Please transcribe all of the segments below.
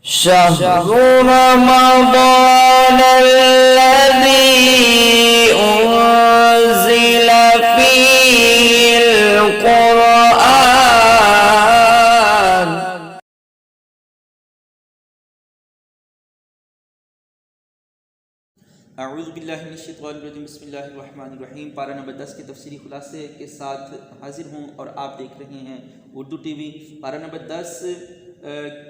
شهر رمضان الذي أنزل فيه القرآن اعوذ باللہ من الشیطان الرجیم بسم اللہ الرحمن الرحیم۔ پارہ نمبر 10 کے تفسیری خلاصے کے ساتھ حاضر ہوں اور آپ دیکھ رہے ہیں اردو ٹی وی۔ پارہ نمبر 10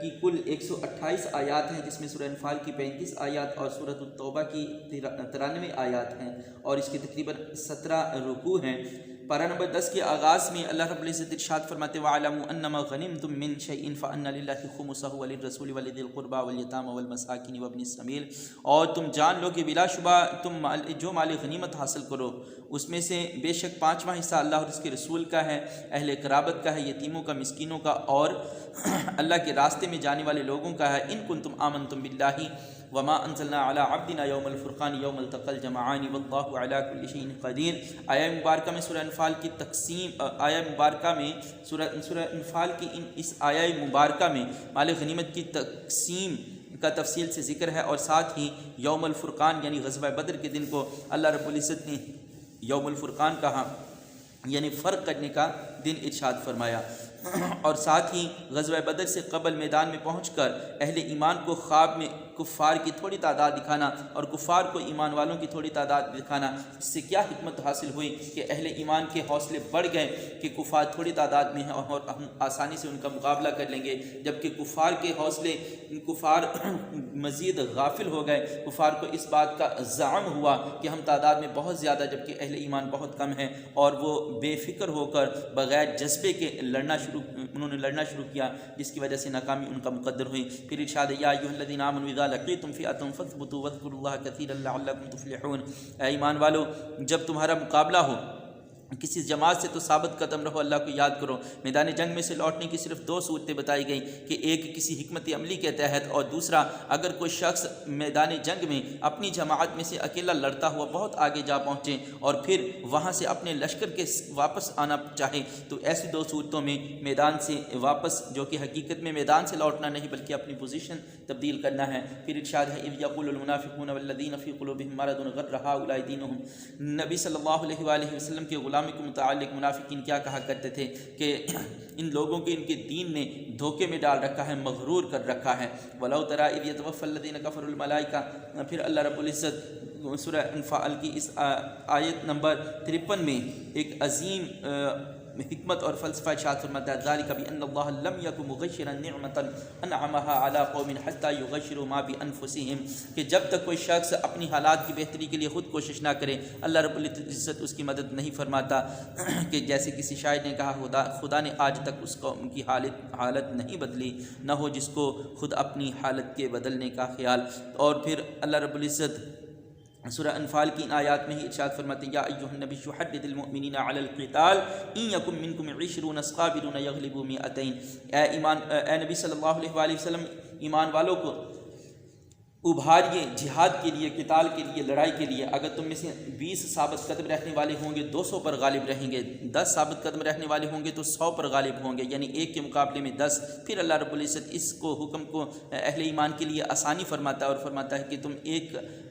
کی کل 128 آیات ہیں، جس میں سورہ انفال کی 35 آیات اور سورۃ التوبہ کی 93 آیات ہیں اور اس کے تقریباً 17 رکوع ہیں۔ پارہ نمبر 10 کے آغاز میں اللہ رب العزت ارشاد فرماتے وَاعْلَمُوا أَنَّمَا غَنِمْتُم مِّن شَيْءٍ فَأَنَّ لِلَّهِ خُمُسَهُ وَلِلرَّسُولِ وَلِذِي الْقُرْبَى وَالْيَتَامَى وَالْمَسَاكِينِ وَابْنِ السَّبِيلِ، اور تم جان لو کہ بلا شبہ تم جو مال غنیمت حاصل کرو اس میں سے بے شک 5واں حصہ اللہ اور اس کے رسول کا ہے، اہل قرابت کا ہے، یتیموں کا، مسکینوں کا اور اللہ کے راستے میں جانے والے لوگوں کا ہے۔ ان کنتم آمنتم باللہ وما انزلنا علی عبدنا یوم الفرقان یوم التقى الجمعان واللہ علی کل شیء قدیر۔ آیہ مبارکہ میں سورہ انفال کی تقسیم، آیہ مبارکہ میں سورہ انفال کی اس آیہ مبارکہ میں مال غنیمت کی تقسیم کا تفصیل سے ذکر ہے، اور ساتھ ہی یوم الفرقان یعنی غزوہ بدر کے دن کو اللہ رب العزت نے یوم الفرقان کہا، یعنی فرق کرنے کا دن ارشاد فرمایا۔ اور ساتھ ہی غزوہ بدر سے قبل میدان میں پہنچ کر اہل ایمان کو خواب میں کفار کی تھوڑی تعداد دکھانا اور کفار کو ایمان والوں کی تھوڑی تعداد دکھانا، اس سے کیا حکمت حاصل ہوئی کہ اہل ایمان کے حوصلے بڑھ گئے کہ کفار تھوڑی تعداد میں ہیں اور ہم آسانی سے ان کا مقابلہ کر لیں گے، جبکہ کفار کے حوصلے، کفار مزید غافل ہو گئے، کفار کو اس بات کا زعم ہوا کہ ہم تعداد میں بہت زیادہ جبکہ اہل ایمان بہت کم ہیں، اور وہ بے فکر ہو کر بغیر جذبے کے انہوں نے لڑنا شروع کیا، جس کی وجہ سے ناکامی ان کا مقدر ہوئی۔ پھر ارشاد یا ایھا الذین آمنوا اذا لقیتم فئۃ فاثبتوا واذکروا اللہ کثیرا لعلکم تفلحون۔ اے ایمان والو، جب تمہارا مقابلہ ہو کسی جماعت سے تو ثابت قدم رہو، اللہ کو یاد کرو۔ میدان جنگ میں سے لوٹنے کی صرف 2 صورتیں بتائی گئیں کہ ایک کسی حکمت عملی کے تحت، اور دوسرا اگر کوئی شخص میدان جنگ میں اپنی جماعت میں سے اکیلا لڑتا ہوا بہت آگے جا پہنچے اور پھر وہاں سے اپنے لشکر کے واپس آنا چاہے، تو ایسی 2 صورتوں میں میدان سے واپس، جو کہ حقیقت میں میدان سے لوٹنا نہیں بلکہ اپنی پوزیشن تبدیل کرنا ہے۔ پھر ارشاد ہے اذ یقول المنافقون والذین فی قلوبہم مرض غر ہؤلاء دینہم۔ نبی صلی اللہ علیہ وآلہ وسلم کے غلامی کے متعلق منافقین کیا کہا کرتے تھے کہ ان لوگوں کو ان کے دین نے دھوکے میں ڈال رکھا ہے، مغرور کر رکھا ہے۔ وَلَوْ تَرَىٰ إِذْ يَتَوَفَّى الَّذِينَ كَفَرُوا الْمَلَائِكَةَ۔ پھر اللہ رب العزت سورہ انفال کی اس آیت نمبر 53 میں ایک عظیم حکمت اور فلسفہ ارشاد فرماتا ہے ذَلِكَ بِأَنَّ اللَّهَ لَمْ يَكُ مُغَيِّرًا نِعْمَةً أَنْعَمَهَا عَلَىٰ قَوْمٍ حَتَّىٰ يُغَيِّرُوا مَا بِأَنفُسِهِمْ، کہ جب تک کوئی شخص اپنی حالات کی بہتری کے لیے خود کوشش نہ کرے، اللہ رب العزت اس کی مدد نہیں فرماتا۔ کہ جیسے کسی شاعر نے کہا خدا نے آج تک اس قوم کی حالت نہیں بدلی، نہ ہو جس کو خود اپنی حالت کے بدلنے کا خیال۔ اور پھر اللہ رب العزت سورہ انفال کی ان آیات میں ہی ارشاد فرماتے ہیں یا ایھا النبی حدد المؤمنین علی القتال ان یکن منکم 20 صابرون یغلبوا 200۔ اے نبی صلی اللہ علیہ وآلہ وسلم، ایمان والوں کو ابھاریے جہاد کے لیے، قتال کے لیے، لڑائی کے لیے۔ اگر تم میں سے 20 ثابت قدم رہنے والے ہوں گے 200 پر غالب رہیں گے، 10 ثابت قدم رہنے والے ہوں گے تو 100 پر غالب ہوں گے، یعنی ایک کے مقابلے میں 10۔ پھر اللہ رب العزت اس کو حکم کو اہل ایمان کے لیے آسانی فرماتا ہے اور فرماتا ہے کہ تم ایک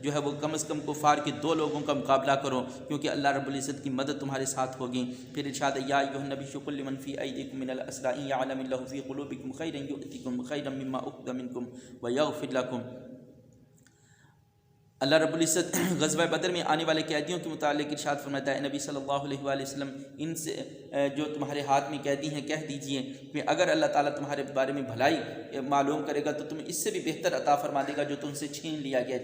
جو ہے وہ کم از کم کفار کے 2 لوگوں کا مقابلہ کرو، کیونکہ اللہ رب العزت کی مدد تمہارے ساتھ ہوگی۔ پھر ارشاد یا ایھا النبی قل لمن فی ایدیکم من الاسری ان یعلم اللہ فی قلوبکم خیرا یؤتکم خیرا مما اخذ منکم ویغفر لکم۔ اللہ رب العزت غزوہ بدر میں آنے والے قیدیوں کے متعلق ارشاد فرماتا ہے نبی صلی اللہ علیہ وآلہ وسلم، ان سے جو تمہارے ہاتھ میں قیدی ہیں کہہ دیجئے کہ اگر اللہ تعالیٰ تمہارے بارے میں بھلائی معلوم کرے گا تو تمہیں اس سے بھی بہتر عطا فرما دے گا جو تم سے چھین لیا گیا۔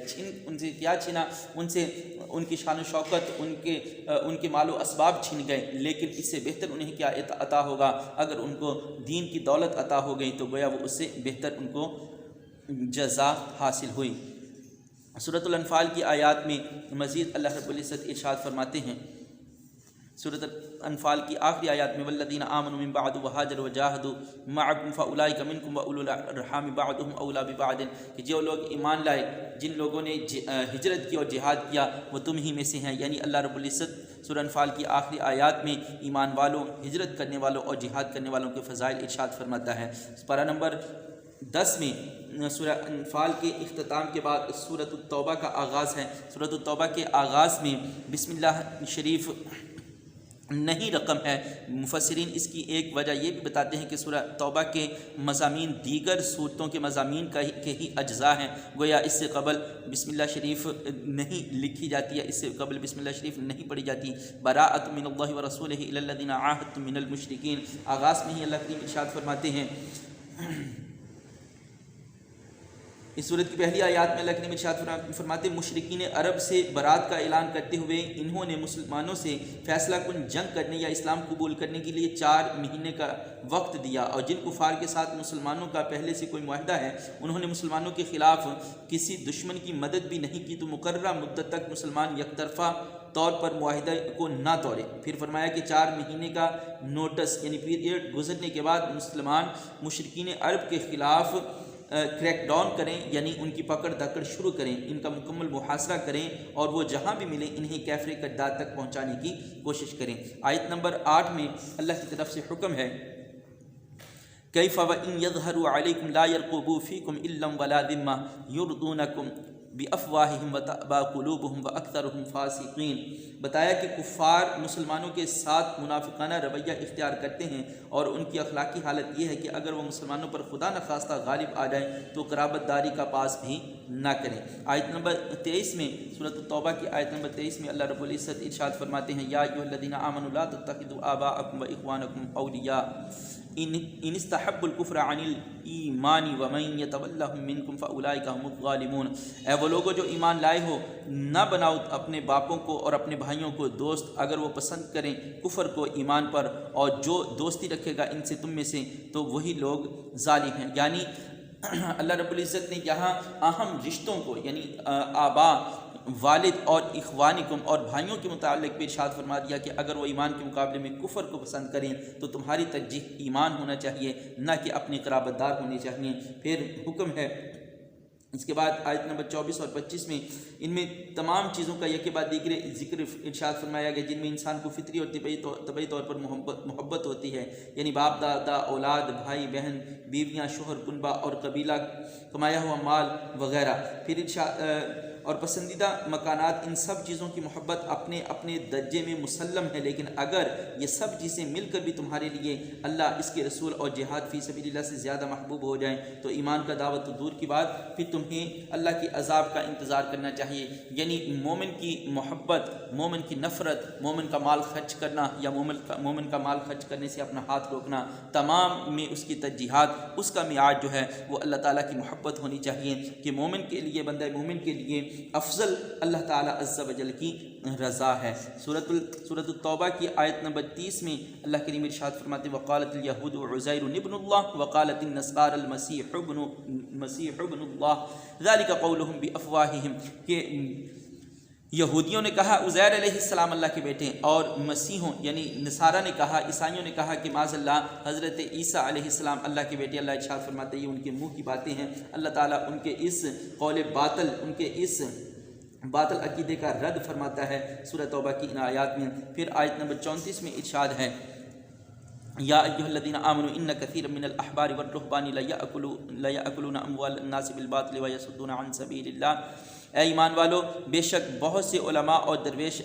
ان سے کیا چھینا؟ ان سے ان کی شان و شوکت، ان کے مال و اسباب چھین گئے، لیکن اس سے بہتر انہیں کیا عطا ہوگا؟ اگر ان کو دین کی دولت عطا ہو گئی تو گویا وہ اس سے بہتر ان کو جزا حاصل ہوئی۔ سورۃ الانفال کی آیات میں مزید اللہ رب العزت ارشاد فرماتے ہیں، سورۃ الانفال کی آخری آیات میں والذین آمنوا من بعد وہاجروا وجاہدوا معکم فاولئک منکم واولو الارحام بعضهم اولی ببعض، کہ جو لوگ ایمان لائے، جن لوگوں نے ہجرت کی اور جہاد کیا وہ تم ہی میں سے ہیں۔ یعنی اللہ رب العزت سورہ انفال کی آخری آیات میں ایمان والوں، ہجرت کرنے والوں اور جہاد کرنے والوں کے فضائل ارشاد فرماتا ہے۔ پارہ نمبر 10 میں سورہ انفال کے اختتام کے بعد سورۃ التوبہ کا آغاز ہے۔ سورۃ التوبہ کے آغاز میں بسم اللہ شریف نہیں رقم ہے۔ مفسرین اس کی ایک وجہ یہ بھی بتاتے ہیں کہ سورہ توبہ کے مضامین دیگر صورتوں کے مضامین کے ہی اجزاء ہیں، گویا اس سے قبل بسم اللہ شریف نہیں لکھی جاتی ہے، اس سے قبل بسم اللہ شریف نہیں پڑھی جاتی۔ براءۃ من اللہ ورسولہ الی الذین عاہدتم من المشرکین، آغاز میں ہی اللہ کریم ارشاد فرماتے ہیں، اس صورت کی پہلی آیات میں اللہ کریم ارشاد فرماتے ہیں، مشرکین عرب سے برات کا اعلان کرتے ہوئے انہوں نے مسلمانوں سے فیصلہ کن جنگ کرنے یا اسلام قبول کرنے کے لیے 4 مہینے کا وقت دیا، اور جن کفار کے ساتھ مسلمانوں کا پہلے سے کوئی معاہدہ ہے انہوں نے مسلمانوں کے خلاف کسی دشمن کی مدد بھی نہیں کی، تو مقررہ مدت تک مسلمان یک طرفہ طور پر معاہدہ کو نہ توڑے۔ پھر فرمایا کہ 4 مہینے کا نوٹس یعنی پیریڈ گزرنے کے بعد مسلمان مشرکین عرب کے خلاف کریک ڈاؤن کریں، یعنی ان کی پکڑ دھکڑ شروع کریں، ان کا مکمل محاصرہ کریں، اور وہ جہاں بھی ملیں انہیں کیفر قداد تک پہنچانے کی کوشش کریں۔ آیت نمبر 8 میں اللہ کی طرف سے حکم ہے، کیف وَإِن يَظْهَرُوا عَلَيْكُمْ لَا يَرْقُبُوا فِيكُمْ إِلًّا وَلَا ذِمَّةً يُرْضُونَكُمْ بِأَفْوَاهِهِمْ وَتَأْبَىٰ قُلُوبُهُمْ وَأَكْثَرُهُمْ فَاسِقِينَ۔ بتایا کہ کفار مسلمانوں کے ساتھ منافقانہ رویہ اختیار کرتے ہیں، اور ان کی اخلاقی حالت یہ ہے کہ اگر وہ مسلمانوں پر خدا نخواستہ غالب آ جائیں تو قرابت داری کا پاس بھی نہ کریں۔ آیت نمبر 23 میں سورۃ التوبہ کی آیت نمبر 23 میں اللہ رب العزت ارشاد فرماتے ہیں، یا ایھا الذین آمنوا لا تتخذوا آباءکم واخوانکم اولیاء ان استحبوا الکفر عن الایمان ومن یتولہم منکم فاولئک هم الظالمون۔ اے وہ لوگوں جو ایمان لائے ہو، نہ بناؤ اپنے باپوں کو اور اپنے بھائیوں کو دوست اگر وہ پسند کریں کفر کو ایمان پر، اور جو دوستی رکھے گا ان سے تم میں سے تو وہی لوگ ظالم ہیں۔ یعنی اللہ رب العزت نے یہاں اہم رشتوں کو یعنی آبا، والد اور اخوانکم اور بھائیوں کے متعلق بھی ارشاد فرما دیا کہ اگر وہ ایمان کے مقابلے میں کفر کو پسند کریں تو تمہاری ترجیح ایمان ہونا چاہیے، نہ کہ اپنے قرابت دار ہونے چاہیے۔ پھر حکم ہے اس کے بعد آیت نمبر 24 اور 25 میں ان میں تمام چیزوں کا یکے بعد دیگر ذکر ارشاد فرمایا گیا جن میں انسان کو فطری اور طبعی طور پر محبت ہوتی ہے، یعنی باپ دادا، اولاد، بھائی بہن، بیویاں، شوہر، کنبہ اور قبیلہ، کمایا ہوا مال وغیرہ۔ پھر اور پسندیدہ مکانات، ان سب چیزوں کی محبت اپنے اپنے درجے میں مسلم ہے، لیکن اگر یہ سب چیزیں مل کر بھی تمہارے لیے اللہ، اس کے رسول اور جہاد فی سبیل اللہ سے زیادہ محبوب ہو جائیں تو ایمان کا دعوت تو دور کی بات، پھر تمہیں اللہ کی عذاب کا انتظار کرنا چاہیے۔ یعنی مومن کی محبت، مومن کی نفرت، مومن کا مال خرچ کرنا یا مومن کا مال خرچ کرنے سے اپنا ہاتھ روکنا، تمام میں اس کی ترجیحات، اس کا معیار جو ہے وہ اللہ تعالیٰ کی محبت ہونی چاہیے کہ مومن کے لیے، بندہ مومن کے لیے افضل اللہ تعالیٰ عز و جل کی رضا ہے۔ سورۃ التوبہ کی آیت نمبر 30 میں اللہ کریم ارشاد فرماتے ہیں، وقالت الیہود عزیر ابن اللہ وقالت النصارى المسیح ابن اللہ ذلک قولہم بافواہہم، کہ یہودیوں نے کہا عزیر علیہ السلام اللہ کے بیٹے، اور مسیحوں یعنی نصارہ نے کہا، عیسائیوں نے کہا کہ معاذ اللہ حضرت عیسیٰ علیہ السلام اللہ کے بیٹے۔ اللہ ارشاد فرماتے ہیں یہ ان کے منہ کی باتیں ہیں، اللہ تعالیٰ ان کے اس قول باطل، ان کے اس باطل عقیدے کا رد فرماتا ہے سورہ توبہ کی ان آیات میں۔ پھر آیت نمبر 34 میں ارشاد ہے، یا ایھا الذین آمنوا ان کثیرا من الاحبار والرہبان لیأکلون اموال الناس بالباطل ویصدون عن سبیل اللہ۔ اے ایمان والو، بے شک بہت سے علماء اور درویش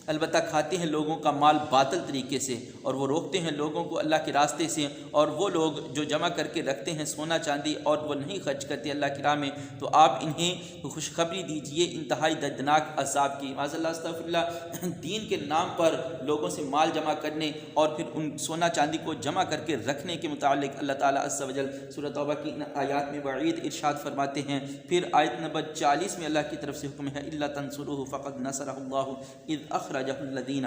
البتہ کھاتے ہیں لوگوں کا مال باطل طریقے سے، اور وہ روکتے ہیں لوگوں کو اللہ کے راستے سے، اور وہ لوگ جو جمع کر کے رکھتے ہیں سونا چاندی اور وہ نہیں خرچ کرتے اللہ کی راہ میں، تو آپ انہیں خوشخبری دیجئے انتہائی دردناک عذاب کی۔ معاذ اللہ، استغفر اللہ، دین کے نام پر لوگوں سے مال جمع کرنے اور پھر ان سونا چاندی کو جمع کر کے رکھنے کے متعلق اللہ تعالیٰ عز و جل سورہ توبہ کی ان آیات میں وعید ارشاد فرماتے ہیں۔ پھر آیت نمبر 40 میں اللہ کی طرف سے حکم ہے، الا تنصروہ فقد نصرہ اللہ اذ اخرجہ الذین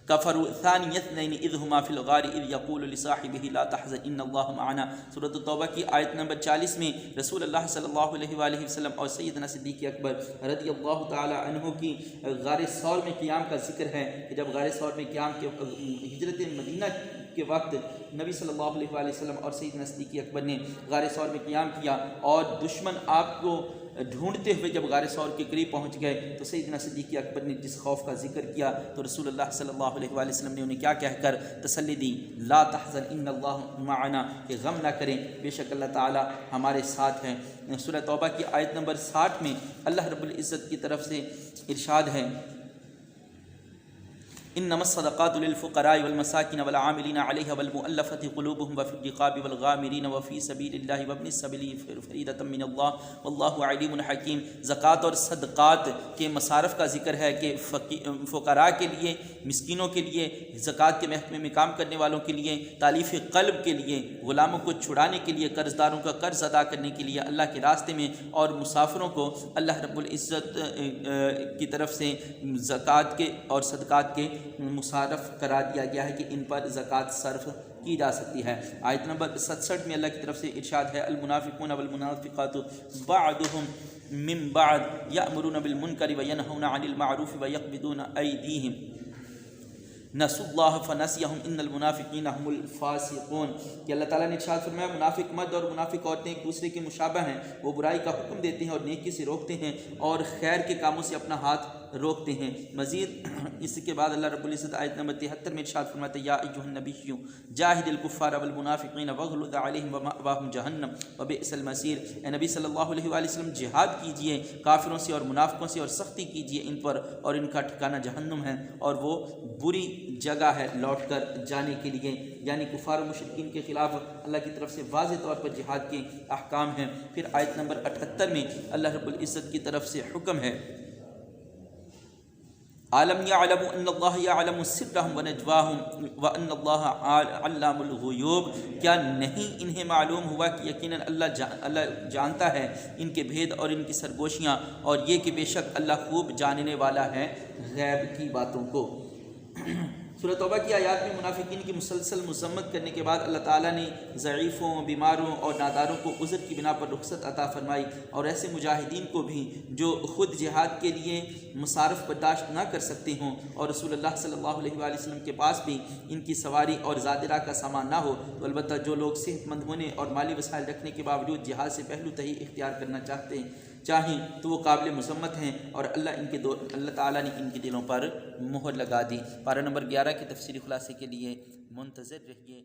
کفروا ثانی اثنین اذ ہما فی الغار اذ یقول لصاحبہ لا تحزن ان اللہ معنا۔ سورۃ التوبہ کی آیت نمبر 40 میں رسول اللہ صلی اللہ علیہ وآلہ وسلم اور سیدنا صدیق اکبر رضی اللہ تعالی عنہ کی غار ثور میں قیام کا ذکر ہے کہ جب غار ثور میں قیام کے ہجرت مدینہ کے وقت نبی صلی اللہ علیہ وآلہ وسلم اور سیدنا صدیق اکبر نے غار ثور میں قیام کیا اور دشمن آپ کو ڈھونڈتے ہوئے جب غار ثور کے قریب پہنچ گئے تو سیدنا صدیق اکبر نے جس خوف کا ذکر کیا تو رسول اللہ صلی اللہ علیہ وآلہ وسلم نے انہیں کیا کہہ کر تسلی دی، لا تحزن ان اللہ معنا، کہ غم نہ کریں، بے شک اللہ تعالی ہمارے ساتھ ہیں۔ سورہ توبہ کی آیت نمبر 60 میں اللہ رب العزت کی طرف سے ارشاد ہے، انما الصدقات للفقراء والمساکین والعاملین علیہا والمؤلفۃ قلوبهم وفی الرقاب والغامرین وفی سبیل اللہ وابن السبیل فریضۃ من اللہ واللہ علیم حکیم۔ زکوٰۃ اور صدقات کے مصارف کا ذکر ہے کہ فقراء کے لیے، مسکینوں کے لیے، زکوٰۃ کے محکمے میں کام کرنے والوں کے لیے، تالیف قلب کے لیے، غلاموں کو چھڑانے کے لیے، قرض داروں کا قرض ادا کرنے کے لیے اللہ کے راستے میں، اور مسافروں کو اللہ رب العزت کی طرف سے زکوٰۃ کے اور صدقات کے مصارف قرار دیا گیا ہے کہ ان پر زکوٰۃ صرف کی جا سکتی ہے۔ آیت نمبر 67 میں اللہ کی طرف سے ارشاد ہے، المنافقون والمنافقات بعضهم من بعض یأمرون بالمنکر وینہون عن المعروف ویقبضون ایدیہم نسوا اللہ فنسیہم ان المنافقین هم الفاسقون، کہ اللہ تعالیٰ نے ارشاد فرمایا منافق مرد اور منافق عورتیں ایک دوسرے کے مشابہ ہیں، وہ برائی کا حکم دیتے ہیں اور نیکی سے روکتے ہیں اور خیر کے کاموں سے اپنا ہاتھ روکتے ہیں۔ مزید اس کے بعد اللہ رب العزت آیت نمبر 73 میں ارشاد فرماتا ہے، یا ایھا النبی جاہد الکفار والمنافقین واغلظ علیہم ومأواہم جہنم وبئس المصیر، اے نبی صلی اللہ علیہ وآلہ وسلم جہاد کیجئے کافروں سے اور منافقوں سے اور سختی کیجئے ان پر، اور ان کا ٹھکانہ جہنم ہے اور وہ بری جگہ ہے لوٹ کر جانے کے لیے۔ یعنی کفار و مشرکین کے خلاف اللہ کی طرف سے واضح طور پر جہاد کے احکام ہیں۔ پھر آیت نمبر 78 میں اللہ رب العزت کی طرف سے حکم ہے، عالم یعلم ان اللہ یعلم سرہم ونجواہم وان اللہ علام الغیوب، کیا نہیں انہیں معلوم ہوا کہ یقیناً اللہ جانتا ہے ان کے بھید اور ان کی سرگوشیاں، اور یہ کہ بے شک اللہ خوب جاننے والا ہے غیب کی باتوں کو۔ سورہ توبہ کی آیات میں منافقین کی مسلسل مذمت کرنے کے بعد اللہ تعالیٰ نے ضعیفوں، بیماروں اور ناداروں کو عذر کی بنا پر رخصت عطا فرمائی، اور ایسے مجاہدین کو بھی جو خود جہاد کے لیے مصارف برداشت نہ کر سکتے ہوں اور رسول اللہ صلی اللہ علیہ وآلہ وسلم کے پاس بھی ان کی سواری اور زاد راہ کا سامان نہ ہو، تو البتہ جو لوگ صحت مند ہونے اور مالی وسائل رکھنے کے باوجود جہاد سے پہلو تہی اختیار کرنا چاہیں تو وہ قابل مذمت ہیں، اور اللہ تعالیٰ نے ان کے دلوں پر مہر لگا دی۔ پارہ نمبر 11 کے تفسیری خلاصے کے لیے منتظر رہیے۔